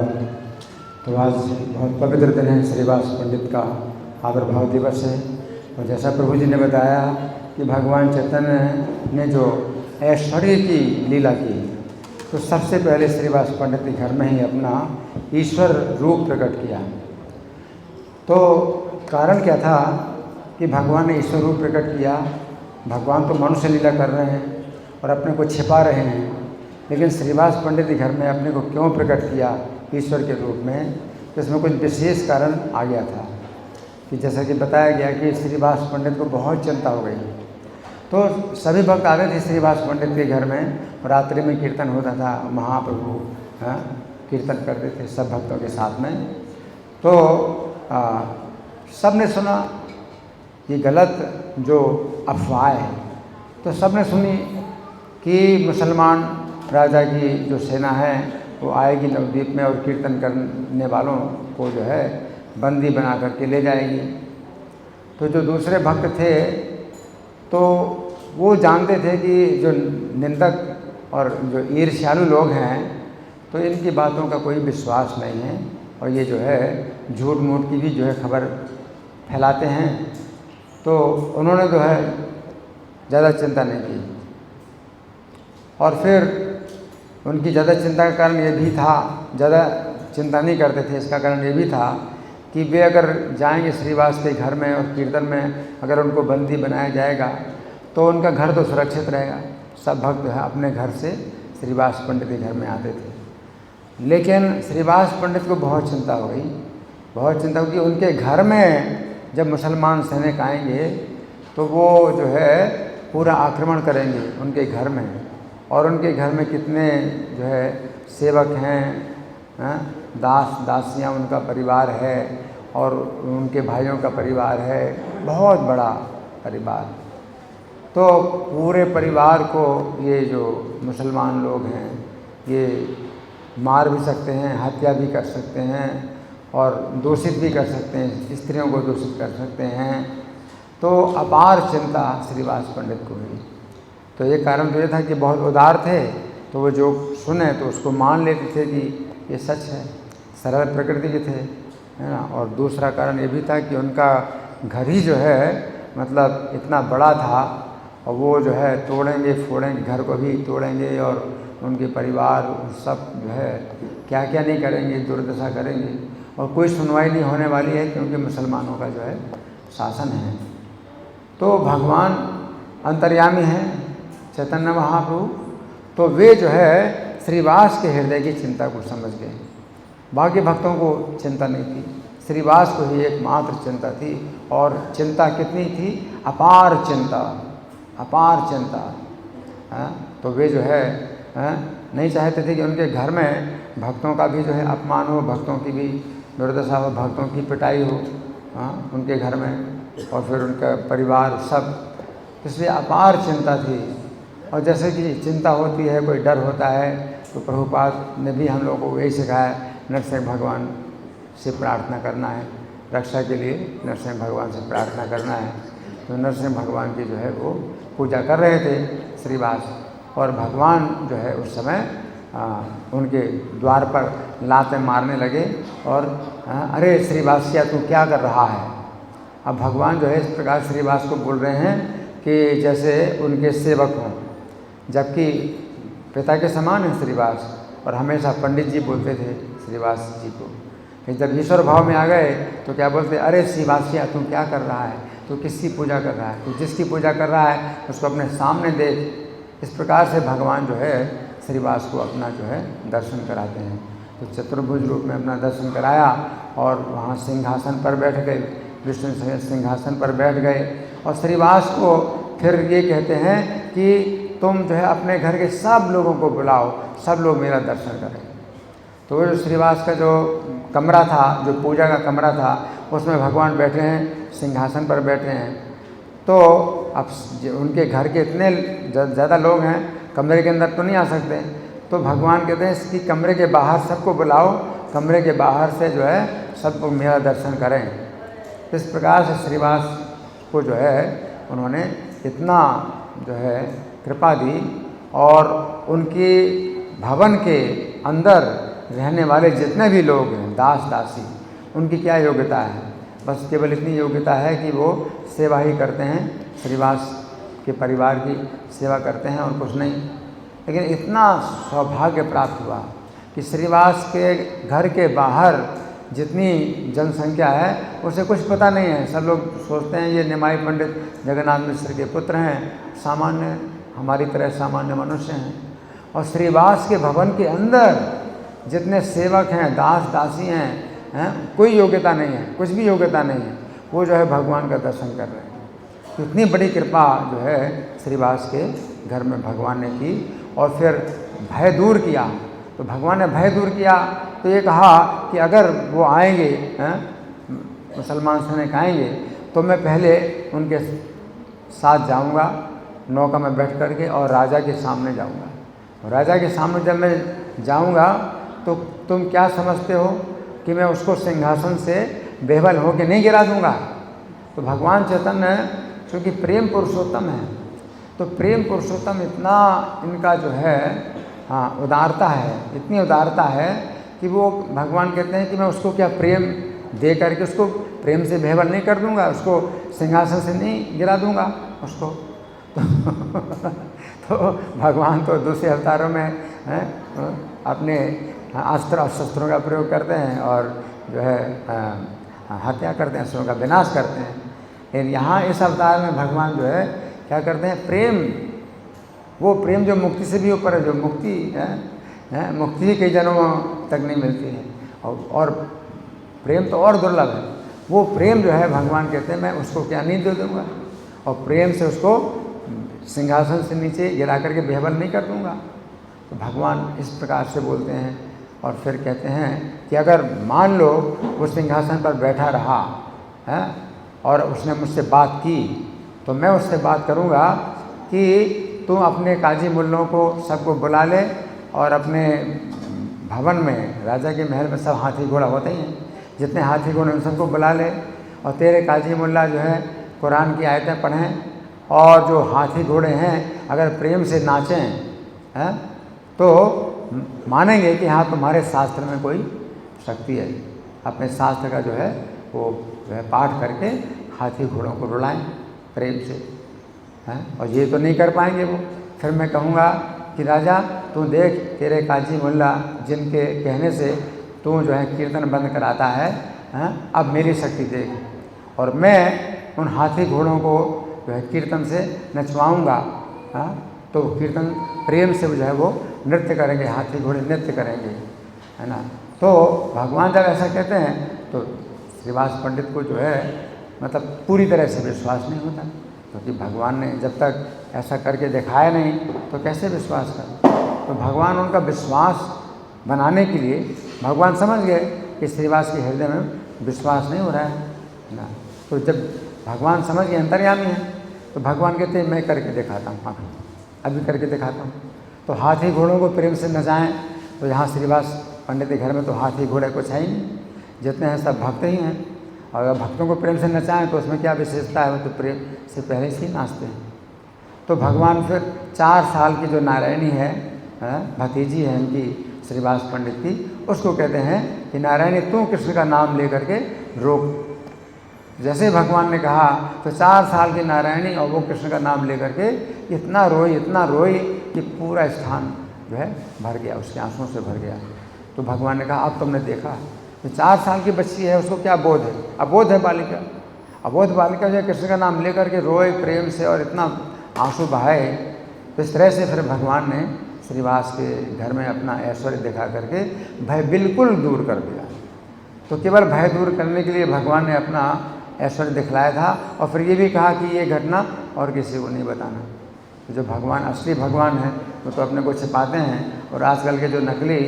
धन्यवाद। तो आज बहुत पवित्र दिन है, श्रीवास पंडित का आविर्भाव दिवस है। और जैसा प्रभु जी ने बताया कि भगवान चैतन्य ने जो ऐश्वर्य की लीला की, तो सबसे पहले श्रीवास पंडित के घर में ही अपना ईश्वर रूप प्रकट किया। तो कारण क्या था कि भगवान ने ईश्वर रूप प्रकट किया? भगवान तो मनुष्य लीला कर रहे हैं और अपने को छिपा रहे हैं, लेकिन श्रीवास पंडित के घर में अपने को क्यों प्रकट किया ईश्वर के रूप में? तो इसमें कुछ विशेष कारण आ गया था कि जैसा कि बताया गया कि श्रीवास पंडित को बहुत चिंता हो गई। तो सभी भक्त आ गए थे श्रीवास पंडित के घर में, रात्रि में कीर्तन होता था, महाप्रभु कीर्तन करते थे सब भक्तों के साथ में। तो सब ने सुना ये गलत जो अफवाह है, तो सब ने सुनी कि मुसलमान राजा की जो सेना है वो आएगी नवद्वीप में और कीर्तन करने वालों को जो है बंदी बना करके ले जाएगी। तो जो दूसरे भक्त थे तो वो जानते थे कि जो निंदक और जो ईर्ष्यालु लोग हैं तो इनकी बातों का कोई विश्वास नहीं है और ये जो है झूठ मूठ की भी जो है खबर फैलाते हैं। तो उन्होंने जो है ज़्यादा चिंता नहीं की। और फिर उनकी ज़्यादा चिंता का कारण ये भी था, ज़्यादा चिंता नहीं करते थे, इसका कारण ये भी था कि वे अगर जाएंगे श्रीवास के घर में और कीर्तन में अगर उनको बंदी बनाया जाएगा तो उनका घर तो सुरक्षित रहेगा। सब भक्त जो है अपने घर से श्रीवास पंडित के घर में आते थे। लेकिन श्रीवास पंडित को बहुत चिंता हो गई, बहुत चिंता हो कि उनके घर में जब मुसलमान सैनिक आएंगे तो वो जो है पूरा आक्रमण करेंगे उनके घर में, और उनके घर में कितने जो है सेवक हैं, दास दासियाँ उनका परिवार है और उनके भाइयों का परिवार है, बहुत बड़ा परिवार। तो पूरे परिवार को ये जो मुसलमान लोग हैं ये मार भी सकते हैं, हत्या भी कर सकते हैं और दूषित भी कर सकते हैं, स्त्रियों को दूषित कर सकते हैं। तो अपार चिंता श्रीवास पंडित को हुई। तो ये कारण तो ये था कि बहुत उदार थे, तो वो जो सुने तो उसको मान लेते थे कि ये सच है, सरल प्रकृति के थे, है ना। और दूसरा कारण ये भी था कि उनका घर ही जो है मतलब इतना बड़ा था और वो जो है तोड़ेंगे फोड़ेंगे, घर को भी तोड़ेंगे और उनके परिवार सब जो है क्या क्या नहीं करेंगे, दुर्दशा करेंगे और कोई सुनवाई नहीं होने वाली है क्योंकि मुसलमानों का जो है शासन है। तो भगवान अंतर्यामी हैं चैतन्य महाप्रभु, तो वे जो है श्रीवास के हृदय की चिंता को समझ गए। बाकी भक्तों को चिंता नहीं थी, श्रीवास को ही एकमात्र चिंता थी। और चिंता कितनी थी? अपार चिंता, अपार चिंता। तो वे जो है नहीं चाहते थे कि उनके घर में भक्तों का भी जो है अपमान हो, भक्तों की भी दुर्दशा हो, भक्तों की पिटाई हो उनके घर में, और फिर उनका परिवार सब। इसलिए अपार चिंता थी। और जैसे कि चिंता होती है, कोई डर होता है, तो प्रभुपाद ने भी हम लोगों को यही सिखाया, नरसिंह भगवान से प्रार्थना करना है, रक्षा के लिए नरसिंह भगवान से प्रार्थना करना है। तो नरसिंह भगवान की जो है वो पूजा कर रहे थे श्रीवास, और भगवान जो है उस समय उनके द्वार पर लातें मारने लगे और अरे श्रीवासिया तू क्या कर रहा है। अब भगवान जो है इस प्रकार श्रीवास को बोल रहे हैं कि जैसे उनके सेवक हों, जबकि पिता के समान है श्रीवास, और हमेशा पंडित जी बोलते थे श्रीवास जी को। फिर जब ईश्वर भाव में आ गए तो क्या बोलते, अरे श्रीवासिया तू क्या कर रहा है, तू किसकी पूजा कर रहा है, तू जिसकी पूजा कर रहा है उसको अपने सामने देख। इस प्रकार से भगवान जो है श्रीवास को अपना जो है दर्शन कराते हैं। तो चतुर्भुज रूप में अपना दर्शन कराया और वहाँ सिंहासन पर बैठ गए, विष्णु सिंहासन पर बैठ गए। और श्रीवास को फिर ये कहते हैं कि तुम जो है अपने घर के सब लोगों को बुलाओ, सब लोग मेरा दर्शन करें। तो वो जो श्रीवास का जो कमरा था, जो पूजा का कमरा था, उसमें भगवान बैठे हैं, सिंहासन पर बैठे हैं। तो अब उनके घर के इतने ज़्यादा लोग हैं, कमरे के अंदर तो नहीं आ सकते। तो भगवान कहते हैं इसकी कमरे के बाहर सबको बुलाओ, कमरे के बाहर से जो है सब लोग मेरा दर्शन करें। इस प्रकार से श्रीवास को जो है उन्होंने इतना जो है कृपा दी, और उनके भवन के अंदर रहने वाले जितने भी लोग हैं, दास दासी, उनकी क्या योग्यता है? बस केवल इतनी योग्यता है कि वो सेवा ही करते हैं, श्रीवास के परिवार की सेवा करते हैं और कुछ नहीं। लेकिन इतना सौभाग्य प्राप्त हुआ कि श्रीवास के घर के बाहर जितनी जनसंख्या है उसे कुछ पता नहीं है। सब लोग सोचते हैं ये निमाई पंडित जगन्नाथ मिश्र के पुत्र हैं, सामान्य हमारी तरह सामान्य मनुष्य हैं। और श्रीवास के भवन के अंदर जितने सेवक हैं, दास दासी हैं, कोई योग्यता नहीं है, कुछ भी योग्यता नहीं है, वो जो है भगवान का दर्शन कर रहे हैं। तो इतनी बड़ी कृपा जो है श्रीवास के घर में भगवान ने की। और फिर भय दूर किया। तो भगवान ने भय दूर किया तो ये कहा कि अगर वो आएंगे, मुसलमान सैनिक आएंगे, तो मैं पहले उनके साथ जाऊंगा नौका में बैठ करके और राजा के सामने जाऊंगा। और राजा के सामने जब मैं जाऊंगा तो तुम क्या समझते हो कि मैं उसको सिंहासन से बेवल होकर नहीं गिरा दूंगा? तो भगवान चैतन्य चूँकि प्रेम पुरुषोत्तम है, तो प्रेम पुरुषोत्तम इतना इनका जो है उदारता है, इतनी उदारता है कि वो भगवान कहते हैं कि मैं उसको क्या प्रेम दे करके उसको प्रेम से बेवल नहीं कर दूंगा, उसको सिंहासन से नहीं गिरा दूंगा उसको। तो भगवान तो दूसरे अवतारों में अपने अस्त्र और शस्त्रों का प्रयोग करते हैं और जो है हत्या करते हैं, असुरों का विनाश करते हैं। लेकिन यहाँ इस अवतार में भगवान जो है क्या करते हैं? प्रेम, वो प्रेम जो मुक्ति से भी ऊपर है, जो मुक्ति है, मुक्ति ही कई जन्मों तक नहीं मिलती है। और प्रेम तो और दुर्लभ है। वो प्रेम जो है भगवान कहते हैं मैं उसको क्या नहीं दे दूँगा, और प्रेम से उसको सिंहासन से नीचे गिरा करके बेवल नहीं कर दूँगा। तो भगवान इस प्रकार से बोलते हैं। और फिर कहते हैं कि अगर मान लो वो सिंहासन पर बैठा रहा है और उसने मुझसे बात की, तो मैं उससे बात करूँगा कि तुम अपने काजी मुल्लों को सबको बुला ले और अपने भवन में, राजा के महल में सब हाथी घोड़ा होते ही हैं, जितने हाथी घोड़े उन सबको बुला ले। और तेरे काजी मुल्ला जो है कुरान की आयतें पढ़ें और जो हाथी घोड़े हैं अगर प्रेम से नाचें तो मानेंगे कि हाँ तुम्हारे शास्त्र में कोई शक्ति है। अपने शास्त्र का जो है वो पाठ करके हाथी घोड़ों को रुलाएं प्रेम से, हैं। और ये तो नहीं कर पाएंगे वो। फिर मैं कहूँगा कि राजा तू देख, तेरे काजी मुल्ला जिनके कहने से तू जो है कीर्तन बंद कराता है, अब मेरी शक्ति देख। और मैं उन हाथी घोड़ों को जो है कीर्तन से नचवाऊँगा। तो कीर्तन प्रेम से जो है वो नृत्य करेंगे, हाथी घोड़े नृत्य करेंगे, है ना। तो भगवान जब ऐसा कहते हैं तो श्रीवास पंडित को जो है मतलब पूरी तरह से विश्वास नहीं होता, क्योंकि भगवान ने जब तक ऐसा करके दिखाया नहीं तो कैसे विश्वास करें। तो भगवान उनका विश्वास बनाने के लिए भगवान समझ गए कि श्रीवास के हृदय में विश्वास नहीं हो रहा है ना। तो जब भगवान समझ गए अंतर्यामी हैं, तो भगवान कहते हैं मैं करके दिखाता हूँ, हाँ अभी करके दिखाता हूँ। तो हाथी घोड़ों को प्रेम से नचाएं। तो यहाँ श्रीवास पंडित के घर में तो हाथी घोड़े कुछ है ही नहीं, जितने हैं सब भक्त ही हैं। और अगर भक्तों को प्रेम से नचाएं तो उसमें क्या विशेषता है, वो तो प्रेम से पहले से ही नाचते हैं। तो भगवान फिर 4 साल की जो नारायणी है, भतीजी है इनकी श्रीवास पंडित की, उसको कहते हैं कि नारायणी तू कृष्ण का नाम ले करके रोक। जैसे भगवान ने कहा तो 4 साल की नारायणी और वो कृष्ण का नाम ले करके इतना रोई कि पूरा स्थान जो है भर गया, उसके आंसुओं से भर गया। तो भगवान ने कहा अब तुमने देखा, तो 4 साल की बच्ची है, उसको क्या बोध है, अबोध है बालिका। अबोध बालिका जो है कृष्ण का नाम लेकर के रोए प्रेम से और इतना आंसू बहाए। तो इस तरह से फिर भगवान ने श्रीवास के घर में अपना ऐश्वर्य दिखा करके भय बिल्कुल दूर कर दिया। तो केवल भय दूर करने के लिए भगवान ने अपना ऐश्वर्य दिखलाया था और फिर ये भी कहा कि ये घटना और किसी को नहीं बताना। तो जो भगवान असली भगवान हैं वो तो अपने को छिपाते हैं, और आजकल के जो नकली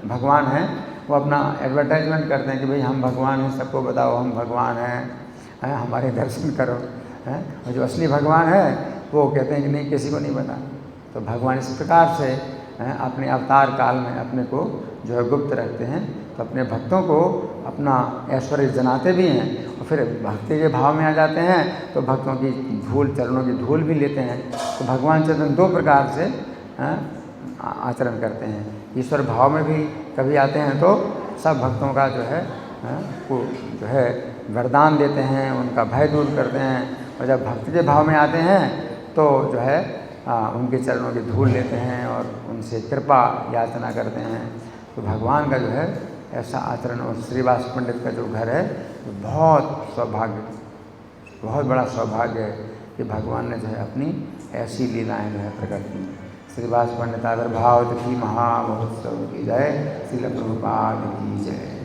भगवान हैं वो अपना एडवर्टाइजमेंट करते हैं कि भाई हम भगवान हैं, सबको बताओ हम भगवान हैं, हमारे दर्शन करो। और जो असली भगवान है वो कहते हैं कि नहीं किसी को नहीं बताना। तो भगवान इस प्रकार से अपने अवतार काल में अपने को जो है गुप्त रखते हैं। तो अपने भक्तों को अपना ऐश्वर्य जनाते भी हैं और फिर भक्ति के भाव में आ जाते हैं तो भक्तों की धूल, चरणों की धूल भी लेते हैं। तो भगवान चरण 2 प्रकार से आचरण करते हैं। ईश्वर भाव में भी कभी आते हैं तो सब भक्तों का जो है को जो है वरदान देते हैं, उनका भय दूर करते हैं। और जब भक्ति के भाव में आते हैं तो जो है उनके चरणों की धूल लेते हैं और उनसे कृपा याचना करते हैं। तो भगवान का जो है ऐसा आचरण, और श्रीवास पंडित का जो घर है बहुत बड़ा सौभाग्य है कि भगवान ने जो है अपनी ऐसी लीलाएं जो है प्रकट की। श्रीवास पंडित आविर्भाव की महामहोत्सव की जय। श्रील प्रभुपाद की जय।